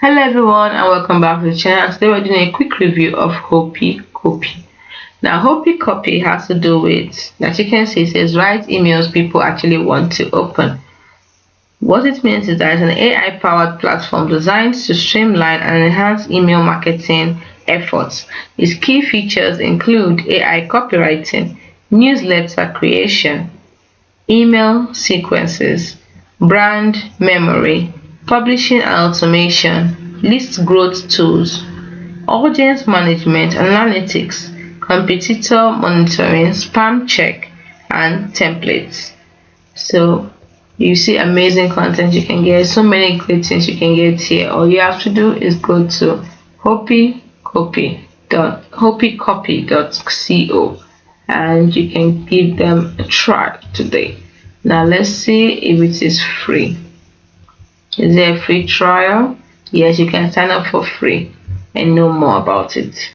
Hello everyone and welcome back to the channel. Today we're doing a quick review of Hoppy Copy. Now Hoppy Copy has to do with, as you can see, it says write emails people actually want to open. What it means is that it's an AI powered platform designed to streamline and enhance email marketing efforts. Its key features include AI copywriting, newsletter creation, email sequences, brand memory, publishing and automation, list growth tools, audience management analytics, competitor monitoring, spam check, and templates. So you see amazing content you can get, so many great things you can get here. All you have to do is go to hoppycopy.co and you can give them a try today. Now let's see if it is free. Is there a free trial? Yes, you can sign up for free and know more about it.